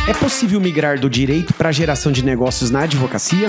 É possível migrar do direito para a geração de negócios na advocacia?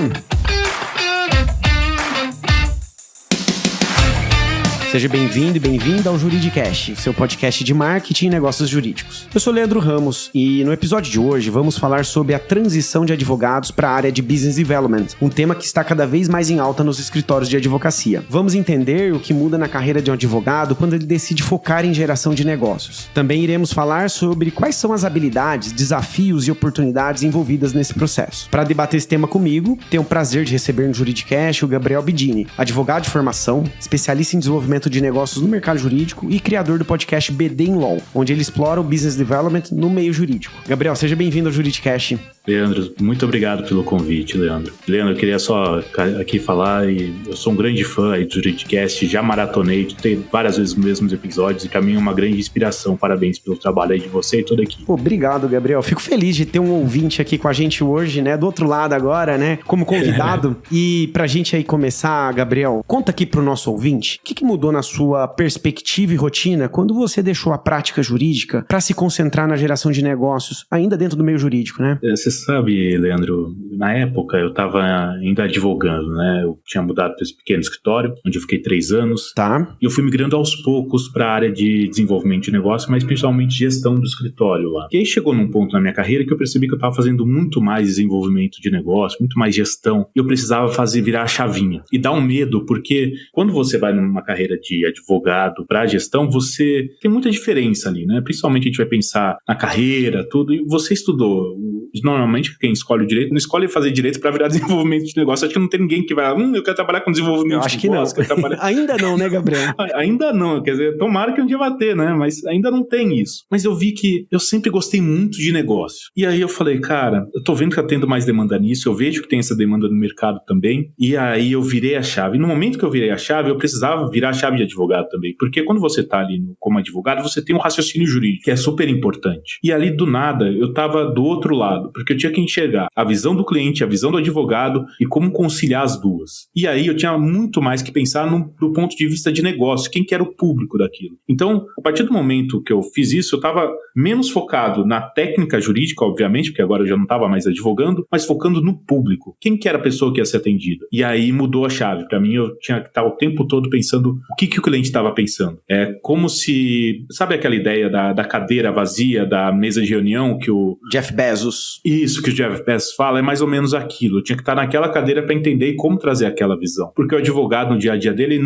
Seja bem-vindo e bem-vinda ao Juridicast, seu podcast de marketing e negócios jurídicos. Eu sou Leandro Ramos e no episódio de hoje vamos falar sobre a transição de advogados para a área de Business Development, um tema que está cada vez mais em alta nos escritórios de advocacia. Vamos entender o que muda na carreira de um advogado quando ele decide focar em geração de negócios. Também iremos falar sobre quais são as habilidades, desafios e oportunidades envolvidas nesse processo. Para debater esse tema comigo, tenho o prazer de receber no Juridicast o Gabriel Bidini, advogado de formação, especialista em desenvolvimento de negócios no mercado jurídico e criador do podcast BD in Law, onde ele explora o business development no meio jurídico. Gabriel, seja bem-vindo ao Juridicast. Leandro, muito obrigado pelo convite, Leandro. Leandro, eu queria só aqui falar, e eu sou um grande fã aí do Juridicast, já maratonei, tem várias vezes os mesmos episódios, e pra mim é uma grande inspiração. Parabéns pelo trabalho aí de você e toda aqui. Obrigado, Gabriel. Fico feliz de ter um ouvinte aqui com a gente hoje, né, do outro lado agora, né, como convidado. E pra gente aí começar, Gabriel, conta aqui pro nosso ouvinte, o que mudou na sua perspectiva e rotina quando você deixou a prática jurídica pra se concentrar na geração de negócios, ainda dentro do meio jurídico, né? Você sabe, Leandro, na época eu estava ainda advogando, né? Eu tinha mudado para esse pequeno escritório, onde eu fiquei 3 anos. Tá. E eu fui migrando aos poucos para a área de desenvolvimento de negócio, mas principalmente gestão do escritório lá. E aí chegou num ponto na minha carreira que eu percebi que eu estava fazendo muito mais desenvolvimento de negócio, muito mais gestão. E eu precisava virar a chavinha. E dá um medo, porque quando você vai numa carreira de advogado para gestão, você tem muita diferença ali, né? Principalmente a gente vai pensar na carreira, tudo. E você estudou. Normalmente quem escolhe o direito não escolhe fazer direito para virar desenvolvimento de negócio. Acho que não tem ninguém que vai, eu quero trabalhar com desenvolvimento de negócio. Eu acho que não. Ainda não, né, Gabriel? Ainda não, quer dizer, tomara que um dia vai ter, né? Mas ainda não tem isso. Mas eu vi que eu sempre gostei muito de negócio. E aí eu falei, cara, eu tô vendo que tá tendo mais demanda nisso, eu vejo que tem essa demanda no mercado também. E aí eu virei a chave. E no momento que eu virei a chave, eu precisava virar a chave de advogado também. Porque quando você tá ali como advogado, você tem um raciocínio jurídico, que é super importante. E ali, do nada, eu tava do outro lado, porque eu tinha que enxergar a visão do cliente, a visão do advogado e como conciliar as duas. E aí eu tinha muito mais que pensar do ponto de vista de negócio, quem que era o público daquilo. Então, a partir do momento que eu fiz isso, eu estava menos focado na técnica jurídica, obviamente, porque agora eu já não estava mais advogando, mas focando no público. Quem que era a pessoa que ia ser atendida? E aí mudou a chave. Para mim, eu tinha que estar o tempo todo pensando o que o cliente estava pensando. É como se... Sabe aquela ideia da cadeira vazia, da mesa de reunião que o... Jeff Bezos. Isso que o Jeff Bezos fala é mais ou menos aquilo. Eu tinha que estar naquela cadeira para entender como trazer aquela visão. Porque o advogado, no dia a dia dele,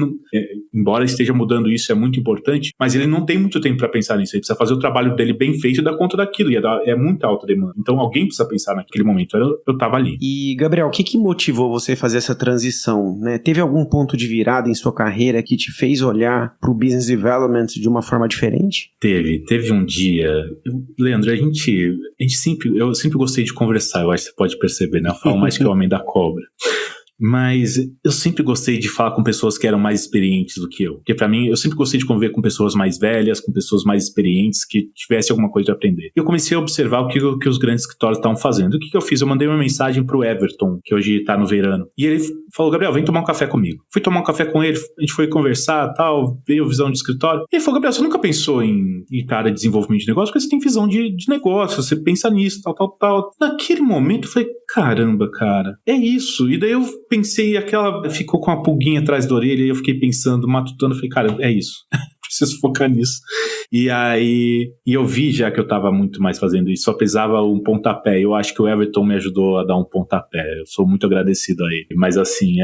embora esteja mudando isso, é muito importante, mas ele não tem muito tempo para pensar nisso. Ele precisa fazer o trabalho dele bem feito e dar conta daquilo. É muita alta demanda. Então alguém precisa pensar naquele momento. Eu estava ali. E, Gabriel, o que motivou você a fazer essa transição, né? Teve algum ponto de virada em sua carreira que te fez olhar para o business development de uma forma diferente? Teve um dia... Leandro, eu sempre gostei de conversar, eu acho que você pode perceber, né? Eu falo mais que o homem da cobra. Mas eu sempre gostei de falar com pessoas que eram mais experientes do que eu. Porque pra mim, eu sempre gostei de conviver com pessoas mais velhas, com pessoas mais experientes, que tivessem alguma coisa de aprender. E eu comecei a observar o que os grandes escritórios estavam fazendo. O que eu fiz? Eu mandei uma mensagem pro Everton, que hoje tá no Verano. E ele falou, Gabriel, vem tomar um café comigo. Fui tomar um café com ele, a gente foi conversar, tal, veio visão de escritório. E ele falou, Gabriel, você nunca pensou em ir para a área de desenvolvimento de negócio? Porque você tem visão de negócio, você pensa nisso, tal. Naquele momento, eu falei, caramba, cara, é isso. E daí eu pensei, ficou com uma pulguinha atrás da orelha e eu fiquei pensando, matutando, falei, cara, é isso. Preciso focar nisso. E aí, eu vi já que eu tava muito mais fazendo isso, só precisava um pontapé. Eu acho que o Everton me ajudou a dar um pontapé. Eu sou muito agradecido a ele. Mas assim,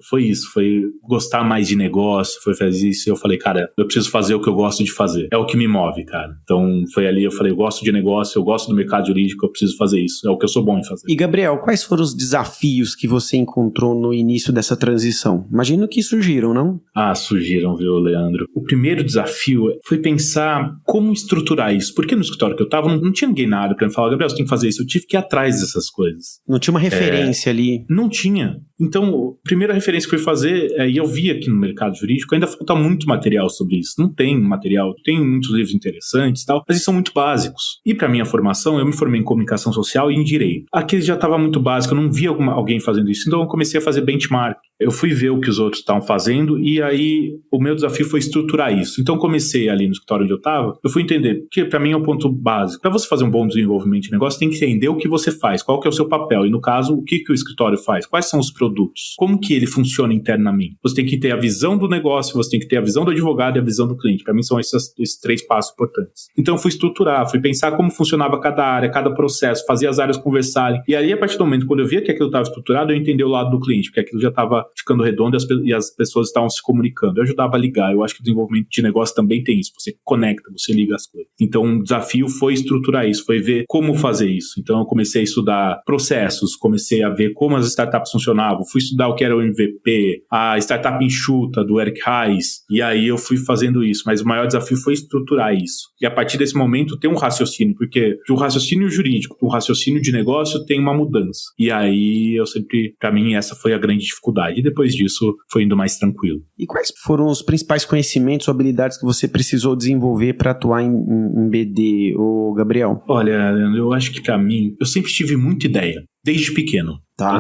foi isso, foi gostar mais de negócio, foi fazer isso. E eu falei, cara, eu preciso fazer o que eu gosto de fazer. É o que me move, cara. Então, foi ali, eu falei, eu gosto de negócio, eu gosto do mercado jurídico, eu preciso fazer isso. É o que eu sou bom em fazer. E, Gabriel, quais foram os desafios que você encontrou no início dessa transição? Imagino que surgiram, não? Surgiram, viu, Leandro? O primeiro desafio foi pensar como estruturar isso. Porque no escritório que eu tava, não tinha ninguém nada pra me falar, Gabriel, você tem que fazer isso. Eu tive que ir atrás dessas coisas. Não tinha uma referência ali. Não tinha. Então, a primeira referência que eu fui fazer, e eu vi aqui no mercado jurídico, ainda falta muito material sobre isso. Não tem material, tem muitos livros interessantes e tal, mas eles são muito básicos. E para minha formação, eu me formei em comunicação social e em direito. Aqui já estava muito básico, eu não via alguém fazendo isso, então eu comecei a fazer benchmark. Eu fui ver o que os outros estavam fazendo e aí o meu desafio foi estruturar isso. Então comecei ali no escritório onde eu estava, eu fui entender, que para mim é o ponto básico. Para você fazer um bom desenvolvimento de negócio, tem que entender o que você faz, qual que é o seu papel e no caso, o que o escritório faz, quais são os produtos, como que ele funciona internamente. Você tem que ter a visão do negócio, você tem que ter a visão do advogado e a visão do cliente. Para mim são esses 3 passos importantes. Então eu fui estruturar, fui pensar como funcionava cada área, cada processo, fazer as áreas conversarem. E aí a partir do momento quando eu via que aquilo estava estruturado, eu entendi o lado do cliente, porque aquilo já estava ficando redondo e as pessoas estavam se comunicando. Eu ajudava a ligar. Eu acho que o desenvolvimento de negócio também tem isso. Você conecta, você liga as coisas. Então, um desafio foi estruturar isso, foi ver como fazer isso. Então, eu comecei a estudar processos, comecei a ver como as startups funcionavam, fui estudar o que era o MVP, a startup enxuta do Eric Ries, e aí eu fui fazendo isso. Mas o maior desafio foi estruturar isso. E a partir desse momento, ter um raciocínio, porque o raciocínio jurídico, o raciocínio de negócio tem uma mudança. E aí, eu sempre, pra mim, essa foi a grande dificuldade. E depois disso foi indo mais tranquilo. E quais foram os principais conhecimentos ou habilidades que você precisou desenvolver para atuar em BD, ô Gabriel? Olha, eu acho que pra mim, eu sempre tive muita ideia, desde pequeno. Tá.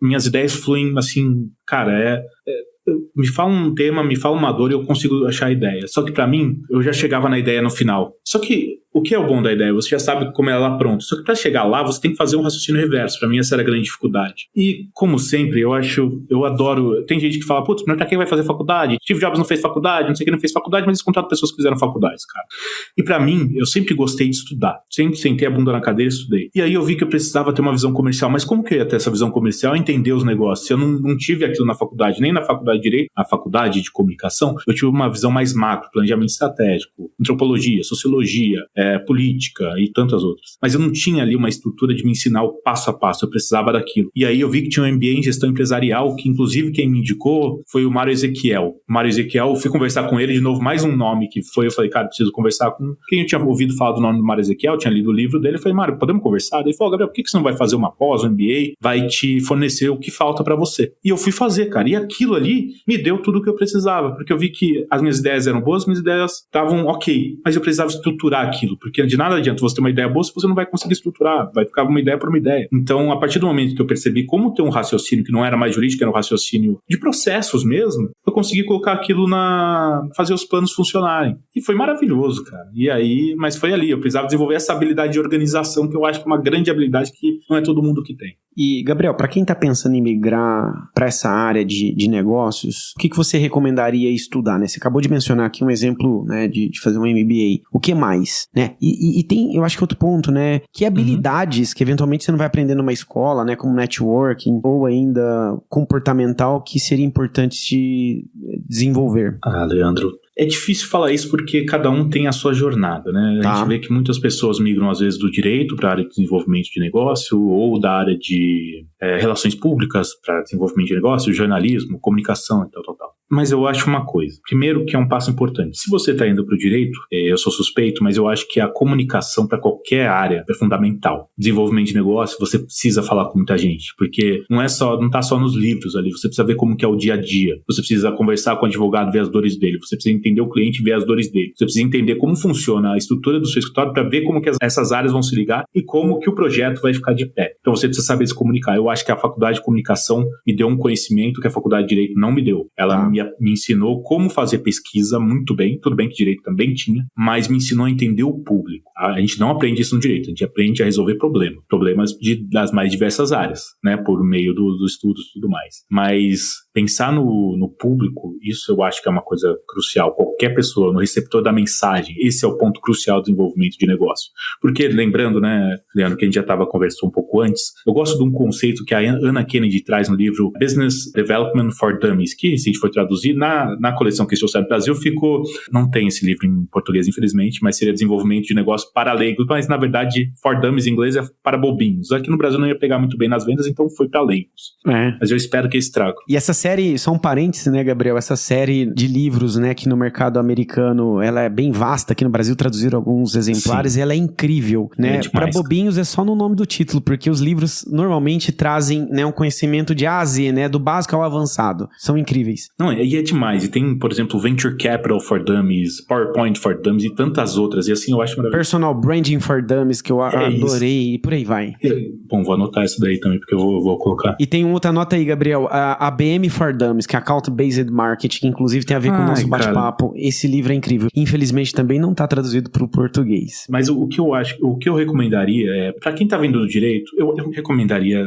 Minhas ideias fluem assim, cara, me fala um tema, me fala uma dor e eu consigo achar a ideia. Só que pra mim, eu já chegava na ideia no final. Só que o que é o bom da ideia? Você já sabe como ela é lá pronta. Só que pra chegar lá, você tem que fazer um raciocínio reverso. Pra mim, essa era a grande dificuldade. E, como sempre, eu adoro... Tem gente que fala, putz, mas pra quem vai fazer faculdade? Steve Jobs não fez faculdade, não sei quem não fez faculdade, mas eles contratam pessoas que fizeram faculdades, cara. E pra mim, eu sempre gostei de estudar. Sempre sentei a bunda na cadeira e estudei. E aí eu vi que eu precisava ter uma visão comercial. Mas como que eu ia ter essa visão comercial? Entender os negócios. Eu não tive aquilo na faculdade, nem na faculdade de Direito, na faculdade de Comunicação. Eu tive uma visão mais macro, planejamento estratégico, antropologia, sociologia, política e tantas outras. Mas eu não tinha ali uma estrutura de me ensinar o passo a passo, eu precisava daquilo. E aí eu vi que tinha um MBA em gestão empresarial, que inclusive quem me indicou foi o Mário Ezequiel. O Mário Ezequiel, eu fui conversar com ele de novo, mais um nome que foi, eu falei, cara, preciso conversar com quem eu tinha ouvido falar do nome do Mário Ezequiel, tinha lido o livro dele, eu falei, Mário, podemos conversar? Daí ele falou, Gabriel, por que você não vai fazer uma pós, um MBA, vai te fornecer o que falta pra você? E eu fui fazer, cara, e aquilo ali me deu tudo o que eu precisava, porque eu vi que as minhas ideias eram boas, as minhas ideias estavam ok, mas eu precisava estruturar aquilo, porque de nada adianta você ter uma ideia boa se você não vai conseguir estruturar, vai ficar uma ideia por uma ideia. Então, a partir do momento que eu percebi como ter um raciocínio que não era mais jurídico, era um raciocínio de processos mesmo, eu consegui colocar aquilo fazer os planos funcionarem. E foi maravilhoso, cara. E aí, mas foi ali, eu precisava desenvolver essa habilidade de organização, que eu acho que é uma grande habilidade que não é todo mundo que tem. E, Gabriel, para quem está pensando em migrar para essa área de negócios, o que você recomendaria estudar, né? Você acabou de mencionar aqui um exemplo, né, de fazer um MBA. O que mais, né? E tem, eu acho que outro ponto, né? Que habilidades que eventualmente você não vai aprender numa escola, né? Como networking ou ainda comportamental que seria importante te desenvolver? Leandro, é difícil falar isso porque cada um tem a sua jornada, né? A gente vê que muitas pessoas migram às vezes do direito para a área de desenvolvimento de negócio ou da área de relações públicas para desenvolvimento de negócio, jornalismo, comunicação e tal. Mas eu acho uma coisa. Primeiro, que é um passo importante. Se você está indo para o direito, eu sou suspeito, mas eu acho que a comunicação para qualquer área é fundamental. Desenvolvimento de negócio, você precisa falar com muita gente, porque não está só nos livros ali, você precisa ver como que é o dia a dia. Você precisa conversar com o advogado, ver as dores dele. Você precisa entender o cliente, ver as dores dele. Você precisa entender como funciona a estrutura do seu escritório para ver como que essas áreas vão se ligar e como que o projeto vai ficar de pé. Então você precisa saber se comunicar. Eu acho que a faculdade de comunicação me deu um conhecimento que a faculdade de direito não me deu. Ela me ensinou como fazer pesquisa muito bem, tudo bem que direito também tinha, mas me ensinou a entender o público. A gente não aprende isso no direito, a gente aprende a resolver problemas das mais diversas áreas, né, por meio dos estudos e tudo mais. Mas pensar no público, isso eu acho que é uma coisa crucial. Qualquer pessoa, no receptor da mensagem, esse é o ponto crucial do desenvolvimento de negócio. Porque, lembrando, né, Leandro, que a gente já conversou um pouco antes, eu gosto de um conceito que a Anna Kennedy traz no livro Business Development for Dummies, que, se a gente for traduzir, na coleção que Social Brasil ficou, não tem esse livro em português, infelizmente, mas seria Desenvolvimento de Negócio negócio para leigos, mas na verdade for dummies em inglês é para bobinhos. Aqui no Brasil não ia pegar muito bem nas vendas, então foi para leigos. Mas eu espero que eles tragam. E essa série, só um parênteses, né, Gabriel? Essa série de livros, né, que no mercado americano ela é bem vasta, aqui no Brasil traduziram alguns exemplares. Sim. E ela é incrível, né? Para bobinhos é só no nome do título, porque os livros normalmente trazem, né, um conhecimento de A a Z, né, do básico ao avançado. São incríveis. Não, e é demais. E tem, por exemplo, Venture Capital for Dummies, PowerPoint for Dummies e tantas outras. E assim eu acho maravilhoso. Personal Branding for Dummies, que eu adorei, isso. E por aí vai. Bom, vou anotar isso daí também, porque eu vou colocar. E tem outra nota aí, Gabriel, a ABM for Dummies, que é Account Based Marketing, que inclusive tem a ver com o nosso bate-papo. Esse livro é incrível. Infelizmente também não está traduzido para o português. Mas o que eu recomendaria é, para quem está vindo do direito, eu recomendaria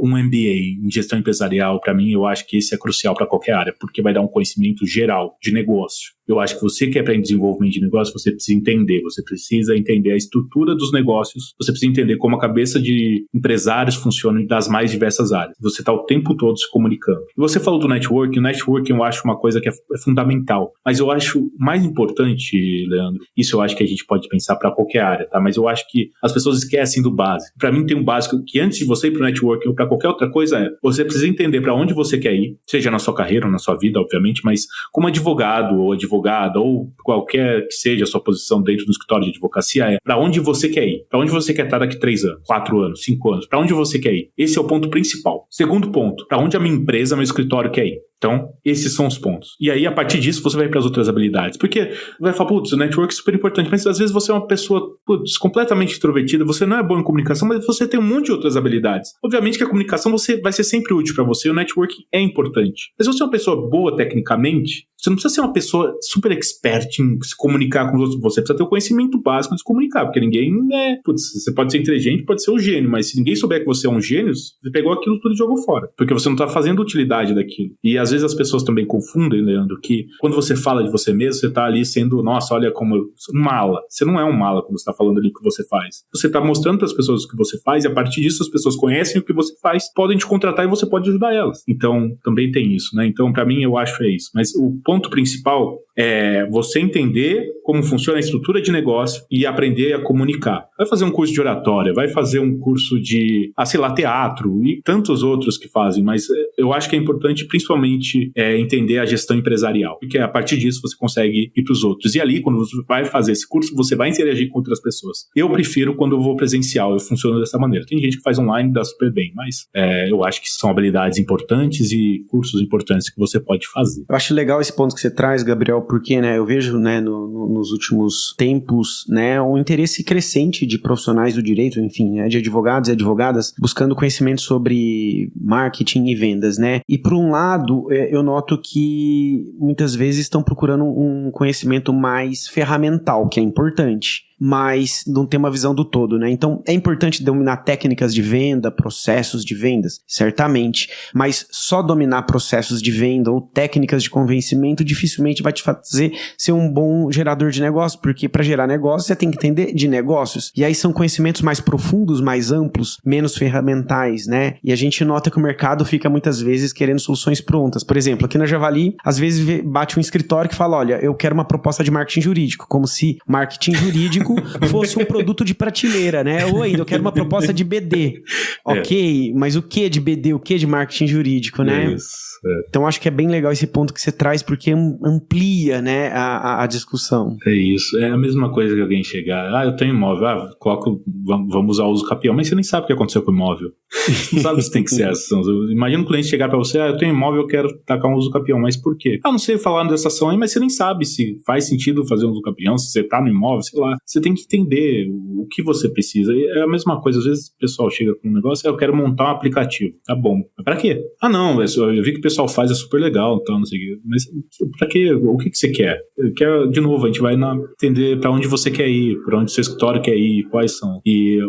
um MBA em gestão empresarial. Para mim, eu acho que esse é crucial para qualquer área, porque vai dar um conhecimento geral de negócio. Eu acho que você que aprende desenvolvimento de negócio, você precisa entender a estrutura dos negócios, você precisa entender como a cabeça de empresários funciona das mais diversas áreas. Você está o tempo todo se comunicando. E você falou do networking, o networking eu acho uma coisa que é fundamental, mas eu acho mais importante, Leandro, isso eu acho que a gente pode pensar para qualquer área, tá? Mas eu acho que as pessoas esquecem do básico. Para mim tem um básico que antes de você ir para o networking ou para qualquer outra coisa você precisa entender para onde você quer ir, seja na sua carreira ou na sua vida, obviamente, mas como advogado ou advogada ou qualquer que seja a sua posição dentro do escritório de advocacia, para onde você quer ir, para onde você quer estar daqui 3 anos, 4 anos, 5 anos, para onde você quer ir. Esse é o ponto principal. Segundo ponto, para onde a minha empresa, meu escritório quer ir. Então, esses são os pontos. E aí, a partir disso, você vai para as outras habilidades. Porque vai falar, putz, o network é super importante, mas às vezes você é uma pessoa, completamente introvertida, você não é bom em comunicação, mas você tem um monte de outras habilidades. Obviamente que a comunicação vai ser sempre útil para você, o network é importante. Mas se você é uma pessoa boa tecnicamente, você não precisa ser uma pessoa super expert em se comunicar com os outros, você precisa ter o conhecimento básico de se comunicar, porque ninguém é... Putz, você pode ser inteligente, pode ser um gênio, mas se ninguém souber que você é um gênio, você pegou aquilo tudo e jogou fora, porque você não está fazendo utilidade daquilo. E às vezes as pessoas também confundem, Leandro, que quando você fala de você mesmo, você está ali sendo, nossa, olha como um mala. Você não é um mala quando você está falando ali o que você faz. Você está mostrando para as pessoas o que você faz e a partir disso as pessoas conhecem o que você faz, podem te contratar e você pode ajudar elas. Então, também tem isso, né? Então, para mim, eu acho que é isso. Mas o ponto principal é você entender como funciona a estrutura de negócio e aprender a comunicar. Vai fazer um curso de oratória, vai fazer um curso de, sei lá, teatro e tantos outros que fazem, mas eu acho que é importante principalmente entender a gestão empresarial, porque a partir disso você consegue ir para os outros. E ali, quando você vai fazer esse curso, você vai interagir com outras pessoas. Eu prefiro quando eu vou presencial, eu funciono dessa maneira. Tem gente que faz online e dá super bem, mas eu acho que são habilidades importantes e cursos importantes que você pode fazer. Eu acho legal esse ponto que você traz, Gabriel, porque, né, eu vejo, né, nos últimos tempos, né, um interesse crescente de profissionais do direito, enfim, né, de advogados e advogadas, buscando conhecimento sobre marketing e vendas, né, e por um lado, eu noto que muitas vezes estão procurando um conhecimento mais ferramental, que é importante, mas não tem uma visão do todo, né? Então, é importante dominar técnicas de venda, processos de vendas, certamente, mas só dominar processos de venda ou técnicas de convencimento dificilmente vai te fazer ser um bom gerador de negócio, porque para gerar negócio você tem que entender de negócios, e aí são conhecimentos mais profundos, mais amplos, menos ferramentais, né? E a gente nota que o mercado fica muitas vezes querendo soluções prontas. Por exemplo, aqui na Javali, às vezes bate um escritório que fala, olha, eu quero uma proposta de marketing jurídico, como se marketing jurídico fosse um produto de prateleira, né? Ou ainda, eu quero uma proposta de BD. Ok, mas o que de BD, o que de marketing jurídico, né? Isso. Então acho que é bem legal esse ponto que você traz, porque amplia, né, a discussão. É isso, é a mesma coisa que alguém chegar, eu tenho imóvel, vamos usar o uso capião, mas você nem sabe o que aconteceu com o imóvel. Não sabe se tem que ser essa ação. Imagina um cliente chegar pra você, eu tenho imóvel, eu quero tacar um uso capião, mas por quê? Não sei falar dessa ação aí, mas você nem sabe se faz sentido fazer um uso capião, se você tá no imóvel, sei lá. Você tem que entender o que você precisa. E é a mesma coisa, às vezes o pessoal chega com um negócio, eu quero montar um aplicativo. Tá bom. Mas pra quê? Não, eu vi que o pessoal faz, é super legal, então, não sei o quê. Mas pra quê? O que você quer? De novo, a gente vai entender pra onde você quer ir, pra onde seu escritório quer ir, quais são. E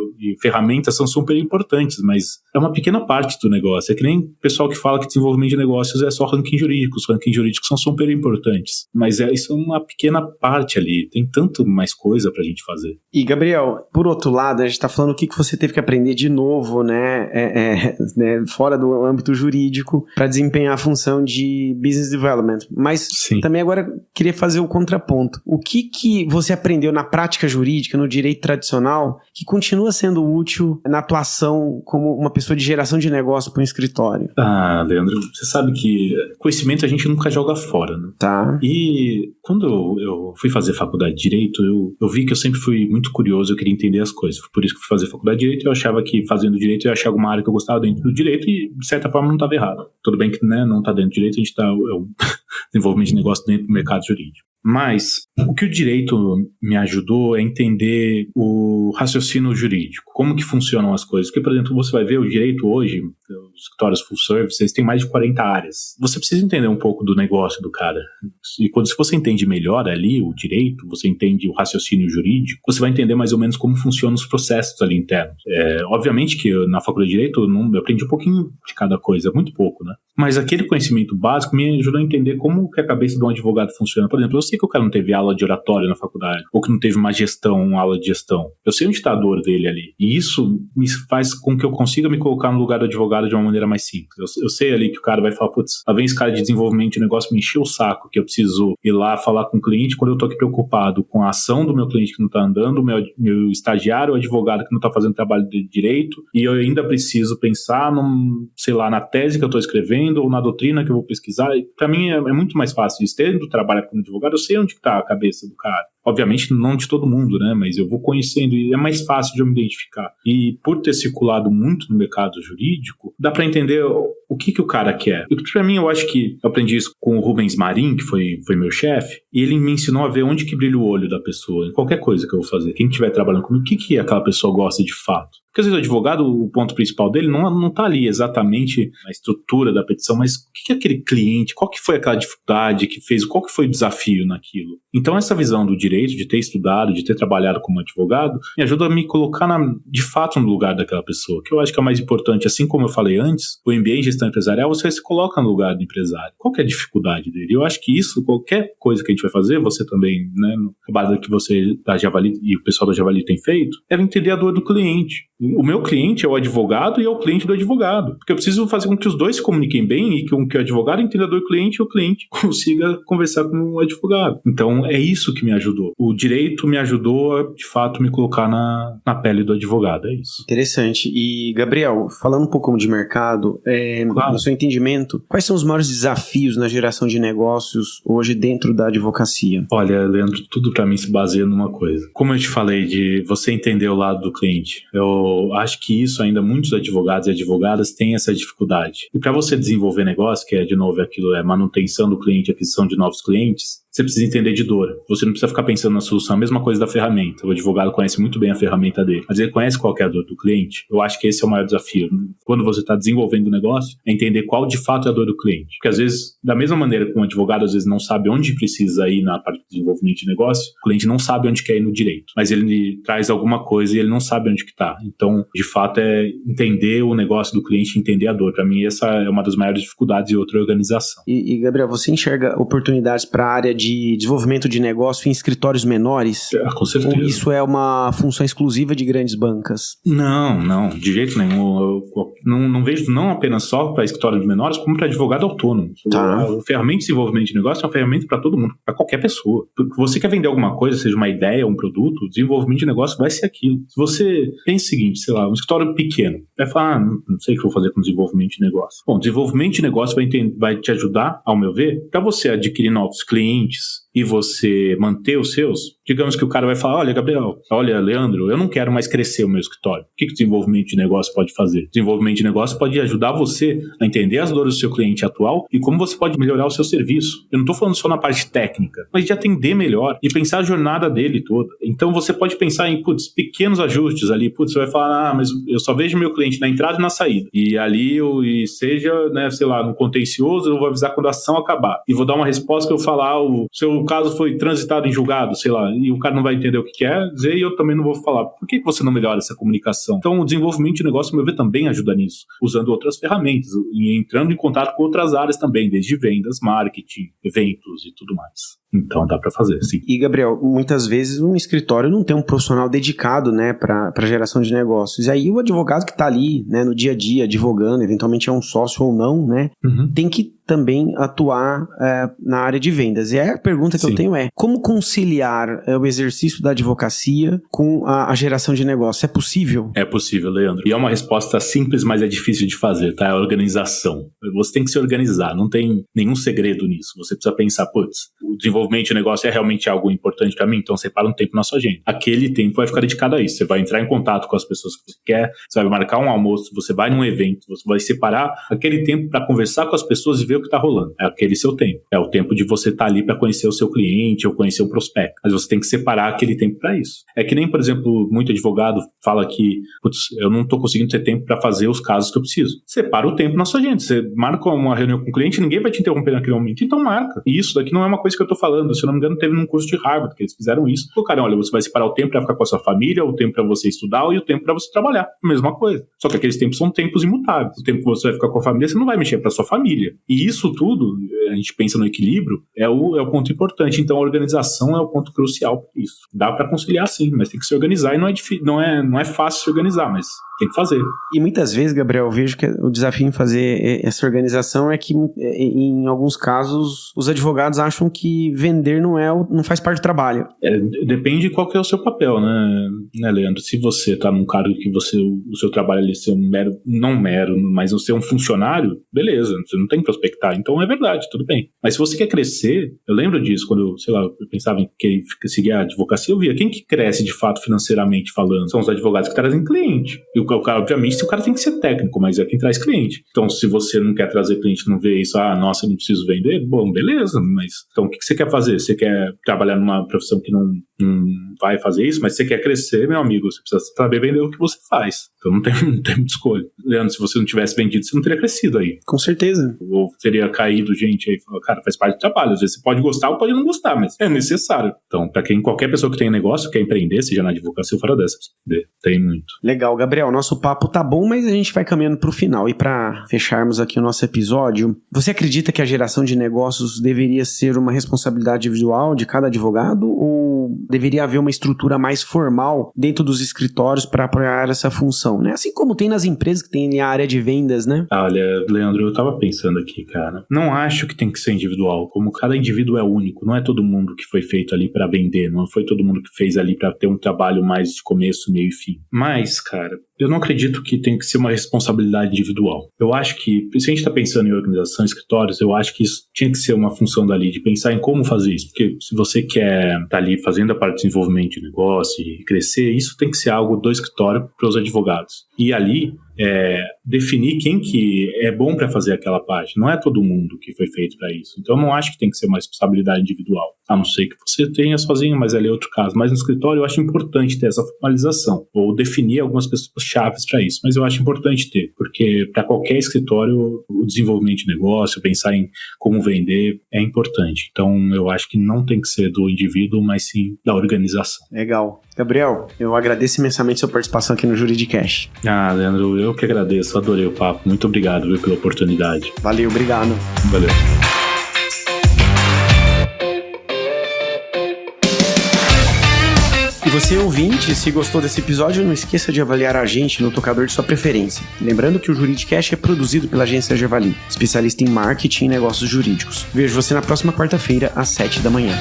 ferramentas são super importantes, mas mas é uma pequena parte do negócio. É que nem o pessoal que fala que desenvolvimento de negócios é só ranking jurídico. Os rankings jurídicos são super importantes, mas isso é uma pequena parte ali. Tem tanto mais coisa pra gente fazer. E, Gabriel, por outro lado, a gente tá falando o que você teve que aprender de novo, né, fora do âmbito jurídico, para desempenhar a função de business development. Mas Sim. Também agora queria fazer o contraponto. O que você aprendeu na prática jurídica, no direito tradicional, que continua sendo útil na atuação como uma pessoa de geração de negócio para um escritório? Ah, Leandro, você sabe que conhecimento a gente nunca joga fora, né? Tá. E quando eu fui fazer faculdade de Direito, eu vi que eu sempre fui muito curioso, eu queria entender as coisas. Por isso que fui fazer faculdade de Direito, eu achava que fazendo Direito eu ia achar alguma área que eu gostava dentro do Direito e, de certa forma, não estava errado. Tudo bem que, né, não está dentro do Direito, a gente está desenvolvimento de negócio dentro do mercado jurídico. Mas o que o direito me ajudou é entender o raciocínio jurídico, como que funcionam as coisas. Porque, por exemplo, você vai ver o direito hoje, os escritórios full service, eles têm mais de 40 áreas. Você precisa entender um pouco do negócio do cara. E se você entende melhor ali o direito, você entende o raciocínio jurídico, você vai entender mais ou menos como funcionam os processos ali internos. Obviamente que na faculdade de Direito eu aprendi um pouquinho de cada coisa, muito pouco, né? Mas aquele conhecimento básico me ajudou a entender como que a cabeça de um advogado funciona. Por exemplo, eu sei que o cara não teve aula de oratório na faculdade, ou que não teve uma aula de gestão. Eu sei onde está a dor dele ali. E isso me faz com que eu consiga me colocar no lugar do advogado de uma maneira mais simples. Eu sei ali que o cara vai falar, putz, lá vem esse cara de desenvolvimento de negócio me encher o saco, que eu preciso ir lá falar com o cliente quando eu tô aqui preocupado com a ação do meu cliente que não tá andando, meu estagiário, o advogado que não tá fazendo trabalho de direito, e eu ainda preciso pensar na tese que eu tô escrevendo, ou na doutrina que eu vou pesquisar. Para mim é muito mais fácil isso. Tendo trabalho como advogado, eu sei onde está a cabeça do cara. Obviamente não de todo mundo, né? Mas eu vou conhecendo e é mais fácil de eu me identificar. E por ter circulado muito no mercado jurídico, dá para entender o que o cara quer. E para mim, eu acho que eu aprendi isso com o Rubens Marim, que foi meu chefe, e ele me ensinou a ver onde que brilha o olho da pessoa, em qualquer coisa que eu vou fazer. Quem estiver trabalhando comigo, o que aquela pessoa gosta de fato? Porque às vezes o advogado, o ponto principal dele não está ali exatamente na estrutura da petição, mas o que é aquele cliente, qual que foi aquela dificuldade que fez, qual que foi o desafio naquilo. Então essa visão do direito, de ter estudado, de ter trabalhado como advogado, me ajuda a me colocar de fato no lugar daquela pessoa, que eu acho que é o mais importante. Assim como eu falei antes, o MBA em gestão empresarial, você se coloca no lugar do empresário. Qual que é a dificuldade dele? Eu acho que isso, qualquer coisa que a gente vai fazer, você também, né, no trabalho que você da Javali e o pessoal da Javali tem feito, é entender a dor do cliente. O meu cliente é o advogado e é o cliente do advogado. Porque eu preciso fazer com que os dois se comuniquem bem e que o advogado entenda a dor do cliente e o cliente consiga conversar com o advogado. Então, é isso que me ajudou. O direito me ajudou a, de fato, me colocar na pele do advogado. É isso. Interessante. E, Gabriel, falando um pouco de mercado, claro. No seu entendimento, quais são os maiores desafios na geração de negócios hoje dentro da advocacia? Olha, Leandro, tudo para mim se baseia numa coisa. Como eu te falei, de você entender o lado do cliente. Eu acho que isso ainda muitos advogados e advogadas têm essa dificuldade. E para você desenvolver negócio, que é, de novo, aquilo manutenção do cliente, aquisição de novos clientes, você precisa entender de dor. Você não precisa ficar pensando na solução. A mesma coisa da ferramenta. O advogado conhece muito bem a ferramenta dele, mas ele conhece qual que é a dor do cliente. Eu acho que esse é o maior desafio. Quando você está desenvolvendo o negócio, é entender qual de fato é a dor do cliente. Porque às vezes, da mesma maneira que um advogado às vezes não sabe onde precisa ir na parte de desenvolvimento de negócio, o cliente não sabe onde quer ir no direito. Mas ele traz alguma coisa e ele não sabe onde que está. Então, de fato, é entender o negócio do cliente, entender a dor. Para mim, essa é uma das maiores dificuldades de outra organização. E Gabriel, você enxerga oportunidades para a área de desenvolvimento de negócio em escritórios menores? Com certeza. Ou isso é uma função exclusiva de grandes bancas? Não, de jeito nenhum. Eu não vejo não apenas só para escritórios menores, como para advogado autônomo. Tá. A ferramenta de desenvolvimento de negócio é uma ferramenta para todo mundo, para qualquer pessoa. Porque você quer vender alguma coisa, seja uma ideia, um produto, o desenvolvimento de negócio vai ser aquilo. Se você pensa o seguinte, sei lá, um escritório pequeno, vai falar, não sei o que eu vou fazer com desenvolvimento de negócio. Bom, desenvolvimento de negócio vai te ajudar, ao meu ver, para você adquirir novos clientes e você manter os seus. Digamos que o cara vai falar, olha, Gabriel, olha, Leandro, eu não quero mais crescer o meu escritório. O que o desenvolvimento de negócio pode fazer? Desenvolvimento de negócio pode ajudar você a entender as dores do seu cliente atual e como você pode melhorar o seu serviço. Eu não estou falando só na parte técnica, mas de atender melhor e pensar a jornada dele toda. Então você pode pensar em, pequenos ajustes ali. Você vai falar, mas eu só vejo meu cliente na entrada e na saída. E ali, seja, né, sei lá, no contencioso, eu vou avisar quando a ação acabar. E vou dar uma resposta que eu falar, o seu caso foi transitado em julgado, sei lá, e o cara não vai entender o que quer dizer e eu também não vou falar. Por que você não melhora essa comunicação? Então, o desenvolvimento de negócio, ao meu ver, também ajuda nisso, usando outras ferramentas e entrando em contato com outras áreas também, desde vendas, marketing, eventos e tudo mais. Então, dá para fazer, sim. E, Gabriel, muitas vezes um escritório não tem um profissional dedicado, né, para geração de negócios. E aí o advogado que está ali, né, no dia a dia, advogando, eventualmente é um sócio ou não, né, tem que também atuar na área de vendas. E aí a pergunta que eu tenho é, como conciliar o exercício da advocacia com a geração de negócio? É possível? É possível, Leandro. E é uma resposta simples, mas é difícil de fazer, tá? É a organização. Você tem que se organizar, não tem nenhum segredo nisso. Você precisa pensar, putz, o desenvolvimento de negócio é realmente algo importante para mim, então separa um tempo na sua agenda. Aquele tempo vai ficar dedicado a isso. Você vai entrar em contato com as pessoas que você quer, você vai marcar um almoço, você vai num evento, você vai separar aquele tempo para conversar com as pessoas e ver o que está rolando. É aquele seu tempo. É o tempo de você estar ali para conhecer o seu cliente ou conhecer o prospecto. Mas você tem que separar aquele tempo para isso. É que nem, por exemplo, muito advogado fala que, putz, eu não estou conseguindo ter tempo para fazer os casos que eu preciso. Separa o tempo na sua agenda. Você marca uma reunião com o cliente, ninguém vai te interromper naquele momento. Então marca. E isso daqui não é uma coisa que eu estou falando. Se eu não me engano, teve num curso de Harvard que eles fizeram isso. Colocaram, olha, você vai separar o tempo para ficar com a sua família, o tempo para você estudar e o tempo para você trabalhar. A mesma coisa. Só que aqueles tempos são tempos imutáveis. O tempo que você vai ficar com a família, você não vai mexer para sua família. E isso tudo, a gente pensa no equilíbrio, é o ponto importante. Então a organização é o ponto crucial para isso. Dá para conciliar sim, mas tem que se organizar e não é fácil se organizar, mas tem que fazer. E muitas vezes, Gabriel, eu vejo que o desafio em fazer essa organização é que, em alguns casos, os advogados acham que vender não faz parte do trabalho. Depende de qual que é o seu papel, né, Leandro? Se você está num cargo que o seu trabalho ali ser mas você é um funcionário, beleza, você não tem que prospectar, então é verdade, tudo bem. Mas se você quer crescer, eu lembro disso, quando eu pensava em seguir a advocacia, eu via quem que cresce de fato financeiramente falando. São os advogados que trazem cliente. E o cara, obviamente, o cara tem que ser técnico, mas é quem traz cliente. Então, se você não quer trazer cliente, não vê isso, nossa, eu não preciso vender, bom, beleza, mas então o que você quer fazer? Você quer trabalhar numa profissão que não vai fazer isso, mas você quer crescer, meu amigo, você precisa saber vender o que você faz. Então não tem muita escolha. Leandro, se você não tivesse vendido, você não teria crescido aí. Com certeza. Ou teria caído gente aí, cara, faz parte do trabalho. Às vezes você pode gostar ou pode não gostar, mas é necessário. Então, para qualquer pessoa que tem negócio, quer empreender, seja na advocacia ou fora dessa, tem muito. Legal, Gabriel, nosso papo tá bom, mas a gente vai caminhando pro final. E para fecharmos aqui o nosso episódio, você acredita que a geração de negócios deveria ser uma responsabilidade individual de cada advogado ou deveria haver uma estrutura mais formal dentro dos escritórios para apoiar essa função, né? Assim como tem nas empresas que tem a área de vendas, né? Olha, Leandro, eu tava pensando aqui, cara. Não acho que tem que ser individual. Como cada indivíduo é único, não é todo mundo que foi feito ali para vender, não foi todo mundo que fez ali para ter um trabalho mais de começo, meio e fim. Mas, cara, eu não acredito que tem que ser uma responsabilidade individual. Eu acho que, se a gente está pensando em organização, escritórios, eu acho que isso tinha que ser uma função dali, de pensar em como fazer isso. Porque se você quer estar ali fazendo a parte de desenvolvimento de negócio e crescer, isso tem que ser algo do escritório para os advogados. E ali, definir quem que é bom para fazer aquela parte. Não é todo mundo que foi feito para isso. Então, eu não acho que tem que ser uma responsabilidade individual. A não ser que você tenha sozinho, mas ali é outro caso. Mas no escritório, eu acho importante ter essa formalização. Ou definir algumas pessoas chaves para isso. Mas eu acho importante ter. Porque para qualquer escritório, o desenvolvimento de negócio, pensar em como vender, é importante. Então, eu acho que não tem que ser do indivíduo, mas sim da organização. Legal. Gabriel, eu agradeço imensamente sua participação aqui no Juridicast. Leandro, eu que agradeço, adorei o papo. Muito obrigado, pela oportunidade. Valeu, obrigado. Valeu. E você, ouvinte, se gostou desse episódio, não esqueça de avaliar a gente no tocador de sua preferência. Lembrando que o Juridicast é produzido pela agência Javali, especialista em marketing e negócios jurídicos. Vejo você na próxima quarta-feira, às 7 da manhã.